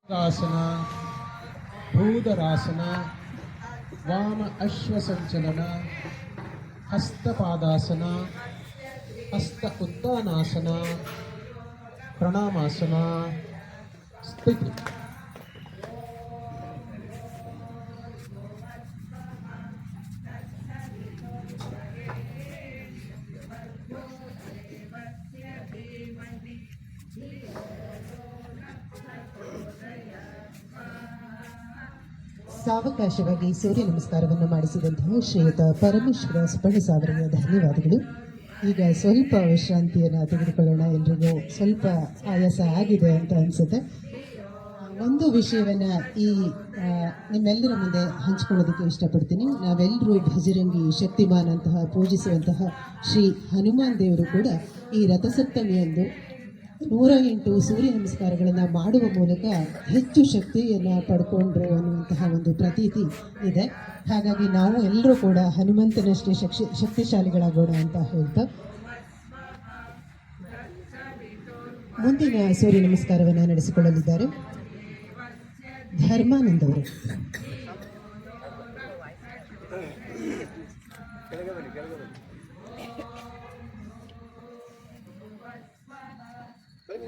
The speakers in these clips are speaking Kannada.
ಆಸನ, ಭೂಧರಾಸನ, ವಾಮ ಅಶ್ವಸಂಚಲನ, ಹಸ್ತಪಾದಾಸನ, ಹಸ್ತ ಉತ್ತಾನಾಸನ, ಪ್ರಣಾಮಾಸನ, ಸ್ಥಿತಿ. ಸಾವಕಾಶವಾಗಿ ಸೂರ್ಯ ನಮಸ್ಕಾರವನ್ನು ಮಾಡಿಸಿದಂತಹ ಶ್ರೀಯುತ ಪರಮೇಶ್ವರ ಸುಪರ್ಣಿಸ್ ಅವರಿಗೆ ಧನ್ಯವಾದಗಳು. ಈಗ ಸ್ವಲ್ಪ ವಿಶ್ರಾಂತಿಯನ್ನು ತೆಗೆದುಕೊಳ್ಳೋಣ. ಎಲ್ರಿಗೂ ಸ್ವಲ್ಪ ಆಯಾಸ ಆಗಿದೆ ಅಂತ ಅನಿಸುತ್ತೆ. ಒಂದು ವಿಷಯವನ್ನು ನಿಮ್ಮೆಲ್ಲರ ಮುಂದೆ ಹಂಚಿಕೊಳ್ಳೋದಕ್ಕೆ ಇಷ್ಟಪಡ್ತೀನಿ. ನಾವೆಲ್ಲರೂ ಭಜರಂಗಿ ಶಕ್ತಿಮಾನ್ ಅಂತಹ ಪೂಜಿಸುವಂತಹ ಶ್ರೀ ಹನುಮಾನ್ ದೇವರು ಕೂಡ ಈ ರಥಸಪ್ತಮಿಯಂದು 108 ಸೂರ್ಯ ನಮಸ್ಕಾರಗಳನ್ನು ಮಾಡುವ ಮೂಲಕ ಹೆಚ್ಚು ಶಕ್ತಿಯನ್ನು ಪಡ್ಕೊಂಡ್ರು ಅನ್ನುವಂತಹ ಒಂದು ಪ್ರತೀತಿ ಇದೆ. ಹಾಗಾಗಿ ನಾವು ಎಲ್ಲರೂ ಕೂಡ ಹನುಮಂತನಷ್ಟೇ ಶಕ್ತಿಶಾಲಿಗಳಾಗೋಣ ಅಂತ ಹೇಳ್ತಾ ಮುಂದಿನ ಸೂರ್ಯ ನಮಸ್ಕಾರವನ್ನು ನಡೆಸಿಕೊಳ್ಳಲಿದ್ದಾರೆ ಧರ್ಮಾನಂದ್ ಅವರು.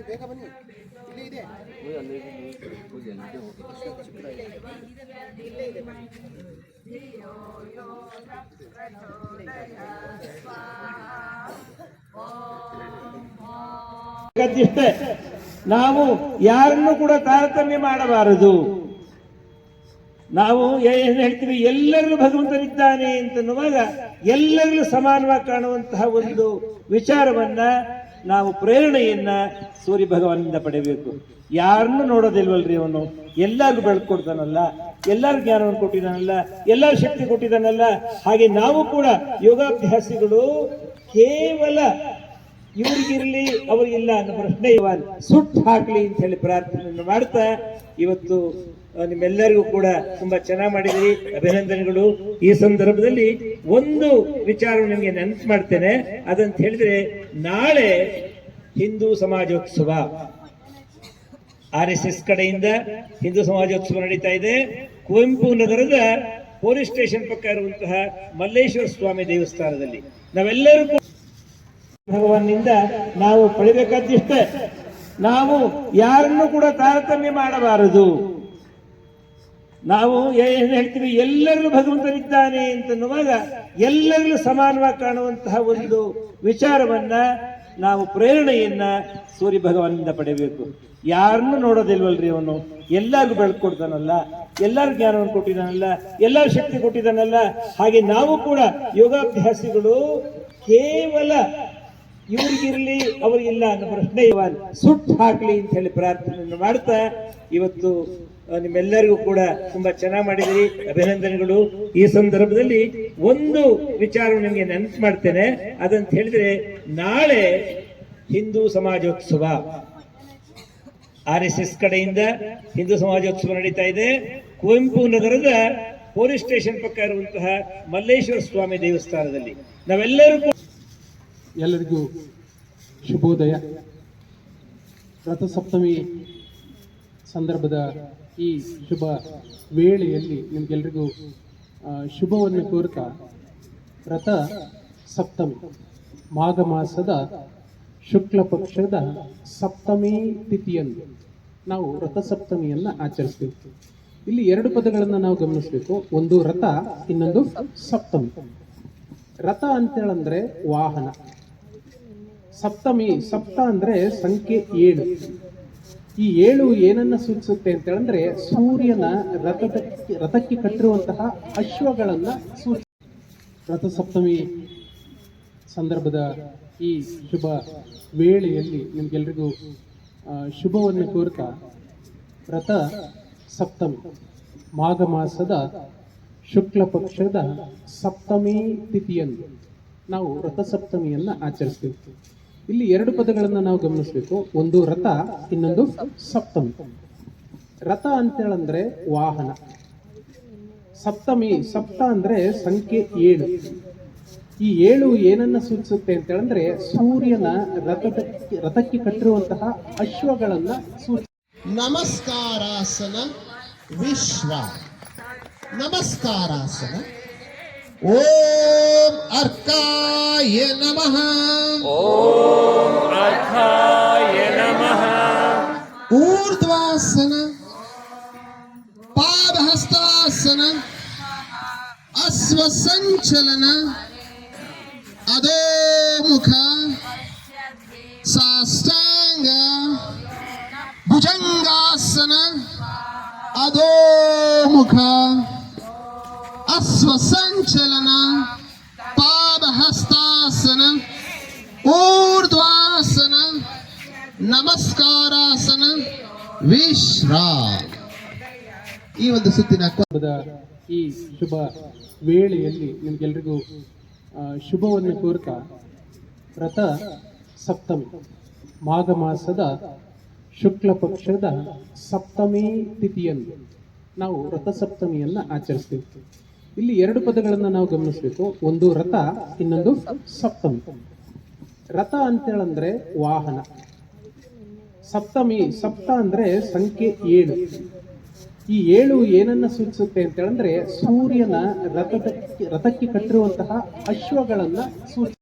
ಬೇಗ ಬನ್ನಿ, ಇಲ್ಲಿ ಇದೆ. ನಾವು ಯಾರನ್ನು ಕೂಡ ತಾರತಮ್ಯ ಮಾಡಬಾರದು. ನಾವು ಏನು ಹೇಳ್ತೀವಿ, ಎಲ್ಲರಿಗೂ ಭಗವಂತನಿದ್ದಾನೆ ಅಂತನ್ನುವಾಗ ಎಲ್ಲರಿಗೂ ಸಮಾನವಾಗಿ ಕಾಣುವಂತಹ ಒಂದು ವಿಚಾರವನ್ನ ನಾವು ಪ್ರೇರಣೆಯನ್ನ ಸೂರ್ಯ ಭಗವಾನಿಂದ ಪಡೆಯಬೇಕು. ಯಾರನ್ನು ನೋಡೋದಿಲ್ವಲ್ರಿ ಅವನು, ಎಲ್ಲರಿಗೂ ಬೆಳ್ಕೊಡ್ತಾನಲ್ಲ, ಎಲ್ಲರಿಗೂ ಜ್ಞಾನವನ್ನು ಕೊಟ್ಟಿದ್ದಾನಲ್ಲ, ಎಲ್ಲರೂ ಶಕ್ತಿ ಕೊಟ್ಟಿದ್ದಾನಲ್ಲ. ಹಾಗೆ ನಾವು ಕೂಡ ಯೋಗಾಭ್ಯಾಸಿಗಳು ಕೇವಲ ಇವ್ರಿಗಿರ್ಲಿ ಅವ್ರಿಗಿಲ್ಲ ಅನ್ನೋ ಪ್ರಶ್ನೆ ಸುಟ್ಟು ಹಾಕ್ಲಿ ಅಂತ ಹೇಳಿ ಪ್ರಾರ್ಥನೆಯನ್ನು ಮಾಡ್ತಾ ಇವತ್ತು ನಿಮ್ಮೆಲ್ಲರಿಗೂ ಕೂಡ ತುಂಬಾ ಚೆನ್ನಾಗಿ ಮಾಡಿದಿರಿ, ಅಭಿನಂದನೆಗಳು. ಈ ಸಂದರ್ಭದಲ್ಲಿ ಒಂದು ವಿಚಾರ ನಿಮಗೆ ನೆನಪು ಮಾಡ್ತೇನೆ. ಅದಂತ ಹೇಳಿದ್ರೆ, ನಾಳೆ ಹಿಂದೂ ಸಮಾಜೋತ್ಸವ RSS ಕಡೆಯಿಂದ ಹಿಂದೂ ಸಮಾಜೋತ್ಸವ ನಡೀತಾ ಇದೆ. ಕುವೆಂಪು ನಗರದ ಪೊಲೀಸ್ ಸ್ಟೇಷನ್ ಪಕ್ಕ ಇರುವಂತಹ ಮಲ್ಲೇಶ್ವರ ಸ್ವಾಮಿ ದೇವಸ್ಥಾನದಲ್ಲಿ ನಾವೆಲ್ಲರೂ ಭಗವಾನ್ನಿಂದ ನಾವು ಪಡಿಬೇಕಾದಿಷ್ಟೇ. ನಾವು ಯಾರನ್ನು ಕೂಡ ತಾರತಮ್ಯ ಮಾಡಬಾರದು. ನಾವು ಏನು ಹೇಳ್ತೀವಿ, ಎಲ್ಲರಿಗೂ ಭಗವಂತನಿದ್ದಾನೆ ಅಂತನ್ನುವಾಗ ಎಲ್ಲರಿಗೂ ಸಮಾನವಾಗಿ ಕಾಣುವಂತಹ ಒಂದು ವಿಚಾರವನ್ನ ನಾವು ಪ್ರೇರಣೆಯನ್ನ ಸೂರ್ಯ ಭಗವಾನಿಂದ ಪಡೆಯಬೇಕು. ಯಾರನ್ನು ನೋಡೋದಿಲ್ವಲ್ರಿ ಅವನು, ಎಲ್ಲರಿಗೂ ಬೆಳ್ಕೊಡ್ತಾನಲ್ಲ, ಎಲ್ಲರೂ ಜ್ಞಾನವನ್ನು ಕೊಟ್ಟಿದ್ದಾನಲ್ಲ, ಎಲ್ಲರೂ ಶಕ್ತಿ ಕೊಟ್ಟಿದ್ದಾನಲ್ಲ. ಹಾಗೆ ನಾವು ಕೂಡ ಯೋಗಾಭ್ಯಾಸಿಗಳು ಕೇವಲ ಇವ್ರಿಗಿರ್ಲಿ ಅವ್ರಿಗಿಲ್ಲ ಅನ್ನೋ ಪ್ರಶ್ನೆ ಸುಟ್ಟು ಹಾಕ್ಲಿ ಅಂತ ಹೇಳಿ ಪ್ರಾರ್ಥನೆಯನ್ನು ಮಾಡ್ತಾ ಇವತ್ತು ನಿಮ್ಮೆಲ್ಲರಿಗೂ ಕೂಡ ತುಂಬಾ ಚೆನ್ನಾಗಿ ಮಾಡಿದಿರಿ, ಅಭಿನಂದನೆಗಳು. ಈ ಸಂದರ್ಭದಲ್ಲಿ ಒಂದು ವಿಚಾರ ನಿಮಗೆ ನೆನಪು ಮಾಡ್ತೇನೆ. ಅದಂತ ಹೇಳಿದ್ರೆ, ನಾಳೆ ಹಿಂದೂ ಸಮಾಜೋತ್ಸವ RSS ಕಡೆಯಿಂದ ಹಿಂದೂ ಸಮಾಜೋತ್ಸವ ನಡೀತಾ ಇದೆ. ಕುವೆಂಪು ನಗರದ ಪೊಲೀಸ್ ಸ್ಟೇಷನ್ ಪಕ್ಕ ಇರುವಂತಹ ಮಲ್ಲೇಶ್ವರ ಸ್ವಾಮಿ ದೇವಸ್ಥಾನದಲ್ಲಿ ನಾವೆಲ್ಲರೂ ಎಲ್ಲರಿಗೂ ಶುಭೋದಯ. ರಥಸಪ್ತಮಿ ಸಂದರ್ಭದ ಈ ಶುಭ ವೇಳೆಯಲ್ಲಿ ನಿಮಗೆಲ್ಲರಿಗೂ ಶುಭವನ್ನು ಕೋರ್ತಾ, ರಥ ಸಪ್ತಮಿ ಮಾಘ ಮಾಸದ ಶುಕ್ಲ ಪಕ್ಷದ ಸಪ್ತಮಿ ತಿಥಿಯಂದು ನಾವು ರಥಸಪ್ತಮಿಯನ್ನು ಆಚರಿಸಬೇಕು. ಇಲ್ಲಿ ಎರಡು ಪದಗಳನ್ನು ನಾವು ಗಮನಿಸಬೇಕು. ಒಂದು ರಥ, ಇನ್ನೊಂದು ಸಪ್ತಮಿ. ರಥ ಅಂತೇಳಂದ್ರೆ ವಾಹನ, ಸಪ್ತಮಿ ಸಪ್ತ ಅಂದ್ರೆ ಸಂಖ್ಯೆ 7. ಈ 7 ಏನನ್ನ ಸೂಚಿಸುತ್ತೆ ಅಂತ ಹೇಳಿದ್ರೆ ಸೂರ್ಯನ ರಥಕ್ಕೆ ಕಟ್ಟಿರುವಂತಹ ಅಶ್ವಗಳನ್ನ ರಥಸಪ್ತಮಿ ಸಂದರ್ಭದ ಈ ಶುಭ ವೇಳೆಯಲ್ಲಿ ನಿಮ್ಗೆಲ್ರಿಗೂ ಶುಭವನ್ನು ಕೋರ್ತಾ, ರಥ ಸಪ್ತಮಿ ಮಾಘ ಮಾಸದ ಶುಕ್ಲ ಪಕ್ಷದ ಸಪ್ತಮಿ ತಿಥಿಯಂದು ನಾವು ರಥಸಪ್ತಮಿಯನ್ನು ಆಚರಿಸಬೇಕು. ಇಲ್ಲಿ ಎರಡು ಪದಗಳನ್ನು ನಾವು ಗಮನಿಸಬೇಕು. ಒಂದು ರಥ, ಇನ್ನೊಂದು ಸಪ್ತಮಿ. ರಥ ಅಂತೇಳಂದ್ರೆ ವಾಹನ, ಸಪ್ತಮಿ ಸಪ್ತ ಅಂದ್ರೆ ಸಂಖ್ಯೆ 7. ಈ 7 ಏನನ್ನ ಸೂಚಿಸುತ್ತೆ ಅಂತ ಹೇಳಿದ್ರೆ ಸೂರ್ಯನ ರಥಕ್ಕೆ ಕಟ್ಟಿರುವಂತಹ ಅಶ್ವಗಳನ್ನ ಸೂಚಿಸುತ್ತೆ. ನಮಸ್ಕಾರಾಸನ ವಿಶ್ವ ನಮಸ್ಕಾರಾಸನ ಓಂ ಅರ್ಕಾಯ ನಮಃ ಅರ್ಥಾಯ ನಮಃ ಊರ್ಧ್ವಾಸನ ಪಾದಹಸ್ತಾಸನ ಅಶ್ವಸಂಚಲನ ಅಧೋಮುಖ ಸಾಷ್ಟಾಂಗ ಭುಜಂಗಾಸನ ಅಧೋಮುಖ ಅಶ್ವಸಂಚಲನ ಪಾದಹಸ್ತಾಸನ ಊರ್ಧ್ವಾಸನ ನಮಸ್ಕಾರಾಸನ ವಿಶ್ರಾಮ್. ಈ ಒಂದು ಸುತ್ತಿನ ಹಬ್ಬದ ಈ ಶುಭ ವೇಳೆಯಲ್ಲಿ ನಿಮ್ಗೆಲ್ರಿಗೂ ಶುಭವನ್ನು ಕೋರ್ತಾ ರಥ ಸಪ್ತಮಿ ಮಾಘ ಮಾಸದ ಶುಕ್ಲ ಪಕ್ಷದ ಸಪ್ತಮಿ ತಿಥಿಯಂದು ನಾವು ರಥ ಸಪ್ತಮಿಯನ್ನು ಆಚರಿಸ್ತೀವಿ. ಇಲ್ಲಿ ಎರಡು ಪದಗಳನ್ನು ನಾವು ಗಮನಿಸಬೇಕು. ಒಂದು ರಥ, ಇನ್ನೊಂದು ಸಪ್ತಮಿ. ರಥ ಅಂತೇಳಂದ್ರೆ ವಾಹನ, ಸಪ್ತಮಿ ಸಪ್ತ ಅಂದ್ರೆ ಸಂಖ್ಯೆ 7. ಈ 7 ಏನನ್ನ ಸೂಚಿಸುತ್ತೆ ಅಂತ ಹೇಳಿದ್ರೆ ಸೂರ್ಯನ ರಥಕ್ಕೆ ಕಟ್ಟಿರುವಂತಹ ಅಶ್ವಗಳನ್ನ ಸೂಚಿಸುತ್ತೆ.